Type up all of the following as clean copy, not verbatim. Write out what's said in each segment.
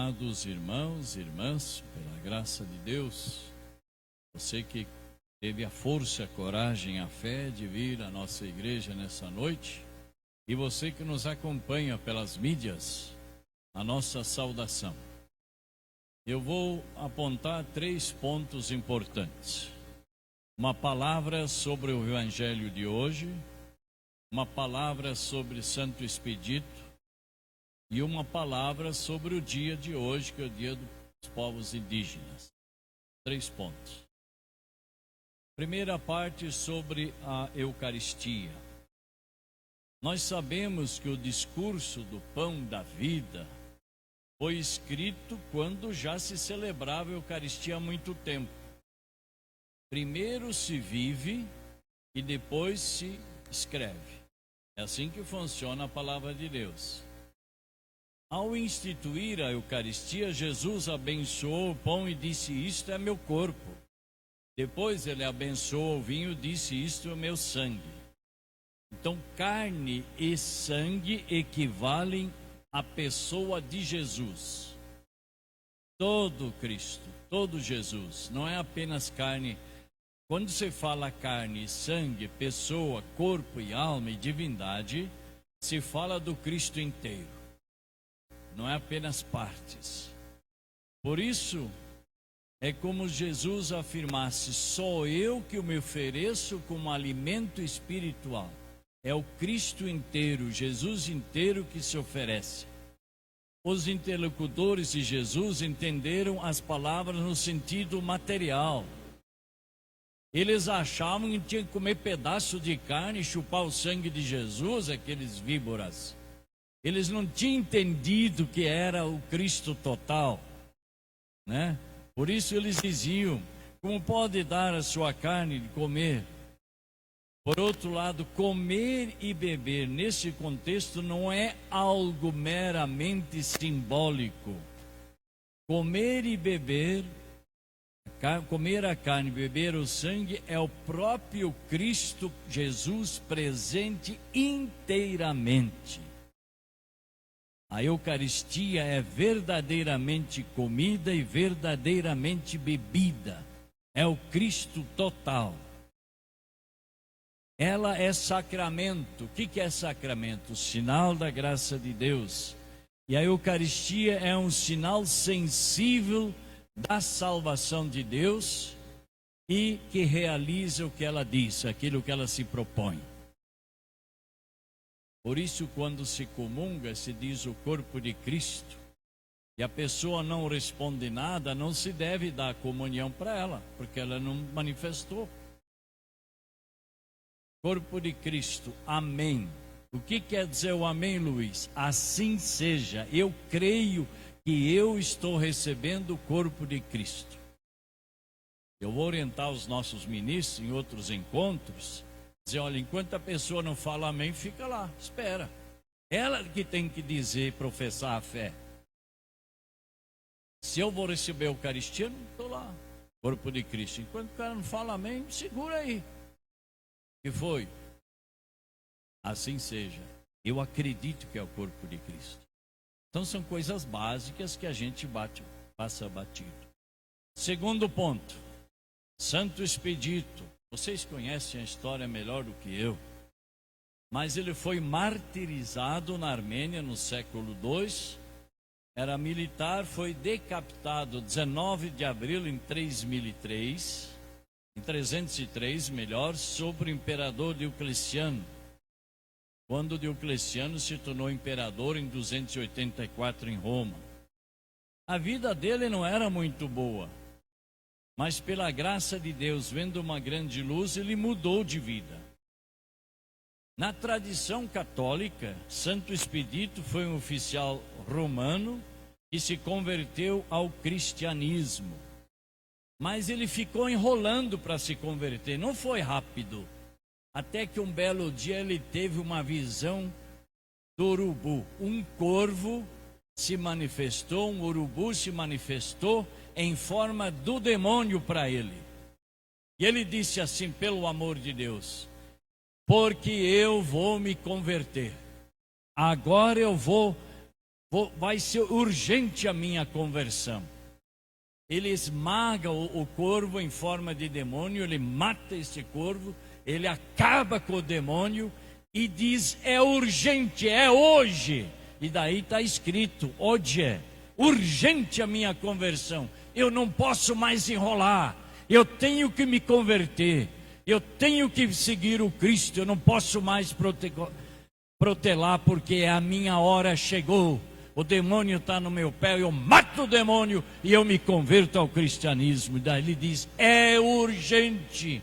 Amados irmãos e irmãs, pela graça de Deus, você que teve a força, a coragem, a fé de vir à nossa igreja nessa noite, e você que nos acompanha pelas mídias, a nossa saudação. Eu vou apontar 3 pontos importantes. Uma palavra sobre o Evangelho de hoje, uma palavra sobre Santo Expedito e uma palavra sobre o dia de hoje, que é o dia dos povos indígenas. 3 pontos. Primeira parte sobre a Eucaristia. Nós sabemos que o discurso do pão da vida foi escrito quando já se celebrava a Eucaristia há muito tempo. Primeiro se vive e depois se escreve. É assim que funciona a palavra de Deus. Ao instituir a Eucaristia, Jesus abençoou o pão e disse: isto é meu corpo. Depois ele abençoou o vinho e disse: isto é o meu sangue. Então, carne e sangue equivalem à pessoa de Jesus. Todo Cristo, todo Jesus, não é apenas carne. Quando você fala carne, sangue, pessoa, corpo e alma e divindade, se fala do Cristo inteiro. Não é apenas partes. Por isso, é como Jesus afirmasse: sou eu que me ofereço como alimento espiritual. É o Cristo inteiro, Jesus inteiro que se oferece. Os interlocutores de Jesus entenderam as palavras no sentido material. Eles achavam que tinham que comer pedaço de carne e chupar o sangue de Jesus, aqueles víboras. Eles não tinham entendido que era o Cristo total, né? Por isso eles diziam: como pode dar a sua carne de comer? Por outro lado, comer e beber nesse contexto não é algo meramente simbólico. Comer e beber, comer a carne e beber o sangue é o próprio Cristo Jesus presente inteiramente. A Eucaristia é verdadeiramente comida e verdadeiramente bebida. É o Cristo total. Ela é sacramento. O que é sacramento? Sinal da graça de Deus. E a Eucaristia é um sinal sensível da salvação de Deus e que realiza o que ela diz, aquilo que ela se propõe. Por isso, quando se comunga, se diz o corpo de Cristo, e a pessoa não responde nada, não se deve dar comunhão para ela, porque ela não manifestou. Corpo de Cristo, amém. O que quer dizer o amém, Luiz? Assim seja, eu creio que eu estou recebendo o corpo de Cristo. Eu vou orientar os nossos ministros em outros encontros, dizer: olha, enquanto a pessoa não fala amém, fica lá, espera. Ela que tem que dizer, professar a fé. Se eu vou receber a Eucaristia, não estou lá. Corpo de Cristo. Enquanto o cara não fala amém, segura aí. Que foi? Assim seja. Eu acredito que é o corpo de Cristo. Então são coisas básicas que a gente passa batido. Segundo ponto, Santo Expedito. Vocês conhecem a história melhor do que eu, mas ele foi martirizado na Armênia no século II, era militar, foi decapitado 19 de abril em 303, em 303, sobre o imperador Diocleciano, quando Diocleciano se tornou imperador em 284 em Roma. A vida dele não era muito boa, mas pela graça de Deus, vendo uma grande luz, ele mudou de vida. Na tradição católica, Santo Expedito foi um oficial romano que se converteu ao cristianismo. Mas ele ficou enrolando para se converter, não foi rápido. Até que um belo dia ele teve uma visão do urubu. Um corvo se manifestou, um urubu se manifestou em forma do demônio para ele. E ele disse assim: pelo amor de Deus, porque eu vou me converter. Agora eu vou vai ser urgente a minha conversão. Ele esmaga o corvo em forma de demônio, ele mata esse corvo, ele acaba com o demônio e diz: é urgente, é hoje. E daí está escrito: hoje é urgente a minha conversão. Eu não posso mais enrolar, eu tenho que me converter, eu tenho que seguir o Cristo, eu não posso mais protelar, porque a minha hora chegou. O demônio está no meu pé, eu mato o demônio e eu me converto ao cristianismo. Daí ele diz: é urgente.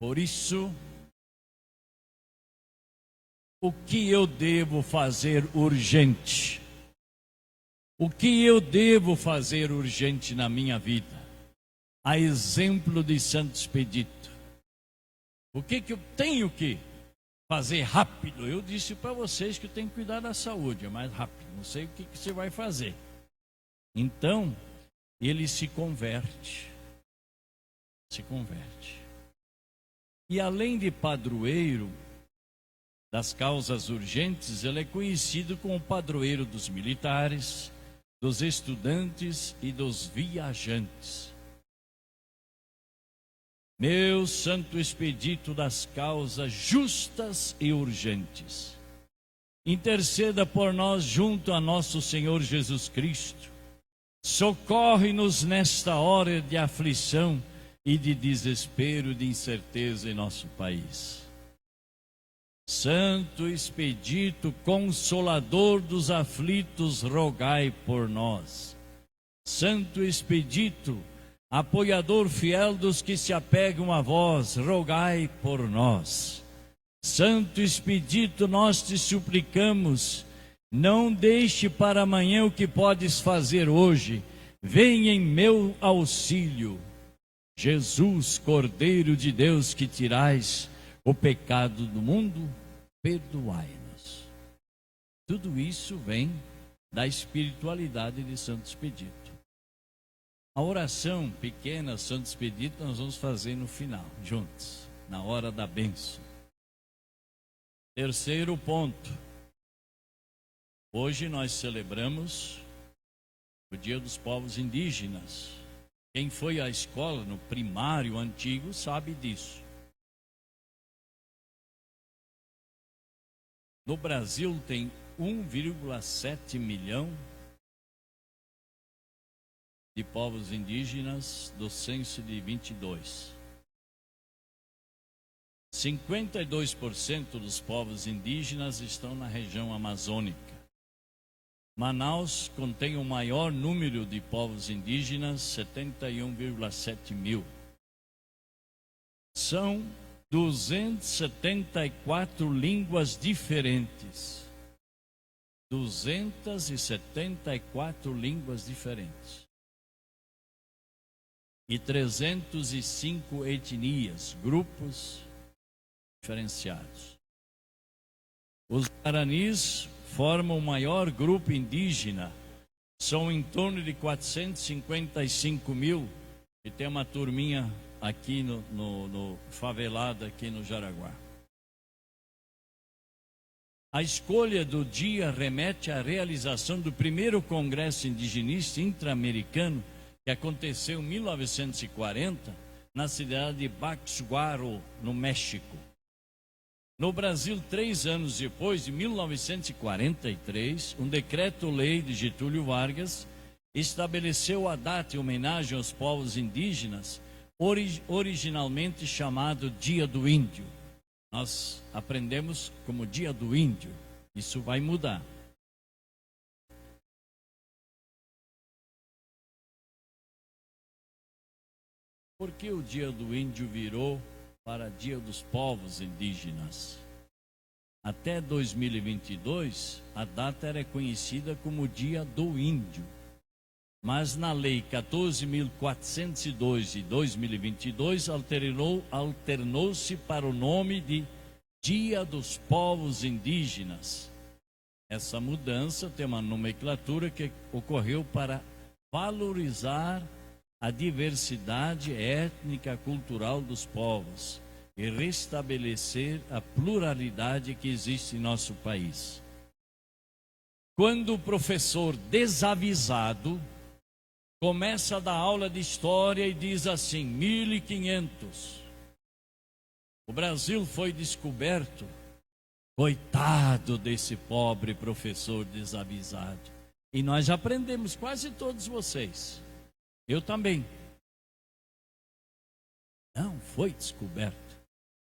Por isso, o que eu devo fazer urgente? O que eu devo fazer urgente na minha vida? A exemplo de Santo Expedito. O que eu tenho que fazer rápido? Eu disse para vocês que eu tenho que cuidar da saúde, é mais rápido. Não sei o que você vai fazer. Então, ele se converte. Se converte. E além de padroeiro das causas urgentes, ele é conhecido como padroeiro dos militares, dos estudantes e dos viajantes. Meu Santo Expedito das causas justas e urgentes, interceda por nós junto a nosso Senhor Jesus Cristo. Socorre-nos nesta hora de aflição e de desespero, de incerteza em nosso país. Santo Expedito, consolador dos aflitos, rogai por nós. Santo Expedito, apoiador fiel dos que se apegam a vós, rogai por nós. Santo Expedito, nós te suplicamos, não deixe para amanhã o que podes fazer hoje. Venha em meu auxílio. Jesus, Cordeiro de Deus, que tirais o pecado do mundo, perdoai-nos. Tudo isso vem da espiritualidade de Santo Expedito. A oração pequena, Santo Expedito, nós vamos fazer no final, juntos, na hora da bênção. Terceiro ponto. Hoje nós celebramos o Dia dos Povos Indígenas. Quem foi à escola no primário antigo sabe disso. No Brasil tem 1,7 milhão de povos indígenas do censo de 22. 52% dos povos indígenas estão na região amazônica. Manaus contém o maior número de povos indígenas, 71,7 mil. São 274 línguas diferentes. 274 línguas diferentes. E 305 etnias, grupos diferenciados. Os guaranis formam o maior grupo indígena, são em torno de 455 mil, e tem uma turminha aqui no favelado aqui no Jaraguá. A escolha do dia remete à realização do primeiro Congresso Indigenista Interamericano, que aconteceu em 1940, na cidade de Pátzcuaro, no México. No Brasil, 3 anos depois, em 1943, um decreto-lei de Getúlio Vargas estabeleceu a data em homenagem aos povos indígenas, originalmente chamado Dia do Índio. Nós aprendemos como Dia do Índio. Isso vai mudar. Por que o Dia do Índio virou para Dia dos Povos Indígenas? Até 2022, a data era conhecida como Dia do Índio. Mas na Lei 14.402 de 2022, alternou-se para o nome de Dia dos Povos Indígenas. Essa mudança tem uma nomenclatura que ocorreu para valorizar a diversidade étnica cultural dos povos e restabelecer a pluralidade que existe em nosso país. quando o professor desavisado começa a dar aula de história e diz assim: 1500, o Brasil foi descoberto. Coitado desse pobre professor desavisado. E nós aprendemos, quase todos vocês. Eu também. Não foi descoberto.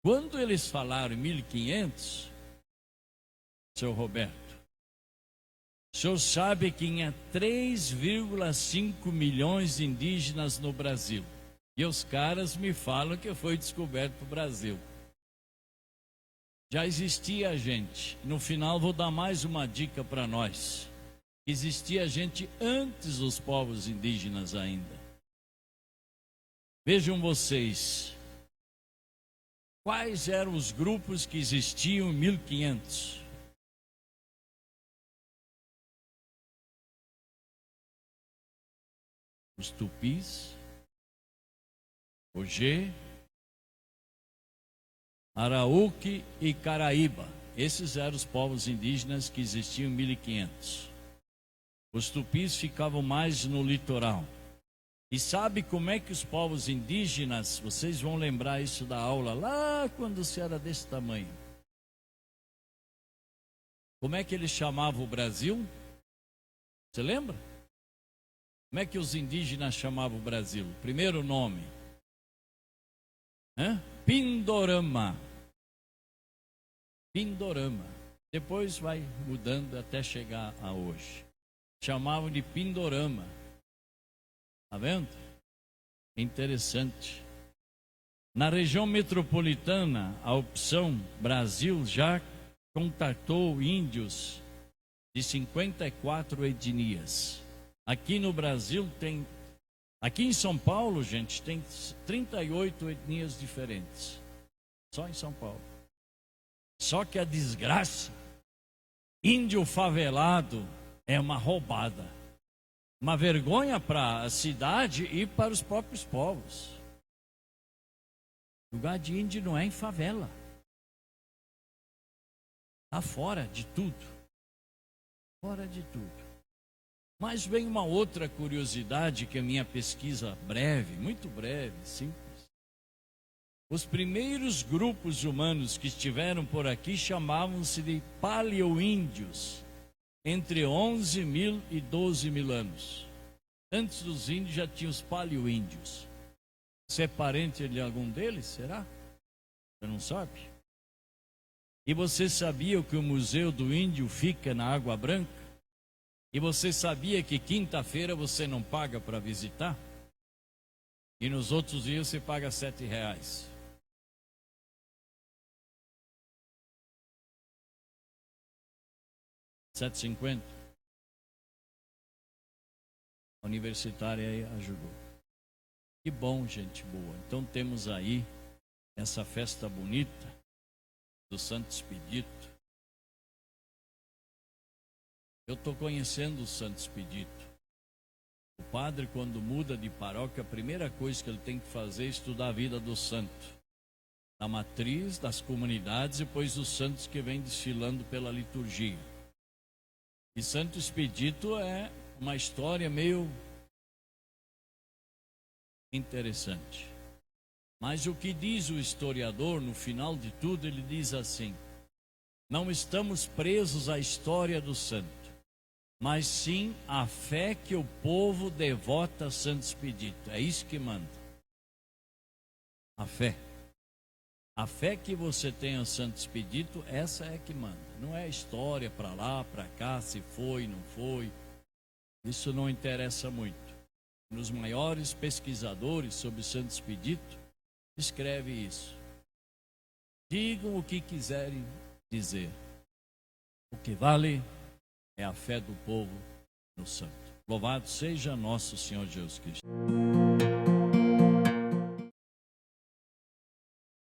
Quando eles falaram em 1500, seu Roberto, o senhor sabe que tinha 3,5 milhões de indígenas no Brasil. E os caras me falam que foi descoberto o Brasil. Já existia gente. No final vou dar mais uma dica para nós. Existia gente antes dos povos indígenas ainda. Vejam vocês, quais eram os grupos que existiam em 1500? Os Tupis, Ogê, Arauque e Caraíba. Esses eram os povos indígenas que existiam em 1500. Os Tupis ficavam mais no litoral. E sabe como é que os povos indígenas, vocês vão lembrar isso da aula lá quando você era desse tamanho. Como é que eles chamavam o Brasil? Você lembra? Como é que os indígenas chamavam o Brasil? Primeiro nome. Pindorama. Pindorama. Depois vai mudando até chegar a hoje. Chamavam de Pindorama. Está vendo? Interessante. Na região metropolitana, a opção Brasil já contatou índios de 54 etnias. Aqui no Brasil tem... Aqui em São Paulo, gente, tem 38 etnias diferentes. Só em São Paulo. Só que a desgraça, índio favelado é uma roubada. Uma vergonha para a cidade e para os próprios povos. Lugar de índio não é em favela. Está fora de tudo. Fora de tudo. Mas vem uma outra curiosidade que a minha pesquisa breve, muito breve, simples. Os primeiros grupos humanos que estiveram por aqui chamavam-se de paleoíndios, entre 11 mil e 12 mil anos. Antes dos índios já tinha os paleoíndios. Você é parente de algum deles, será? Você não sabe? E você sabia que o Museu do Índio fica na Água Branca? E você sabia que quinta-feira você não paga para visitar? E nos outros dias você paga R$7. R$7,50. A universitária aí ajudou. Que bom, gente boa. Então temos aí essa festa bonita do Santo Expedito. Eu estou conhecendo o Santo Expedito. O padre, quando muda de paróquia, a primeira coisa que ele tem que fazer é estudar a vida do santo. Da matriz, das comunidades e depois dos santos que vêm desfilando pela liturgia. E Santo Expedito é uma história meio interessante. Mas o que diz o historiador, no final de tudo, ele diz assim: não estamos presos à história do santo, mas sim à fé que o povo devota a Santo Expedito. É isso que manda. A fé. A fé que você tem ao Santo Expedito, essa é que manda. Não é a história para lá, para cá, se foi, não foi. Isso não interessa muito. Nos maiores pesquisadores sobre o Santo Expedito, escreve isso. Digam o que quiserem dizer. O que vale é a fé do povo no santo. Louvado seja nosso Senhor Jesus Cristo.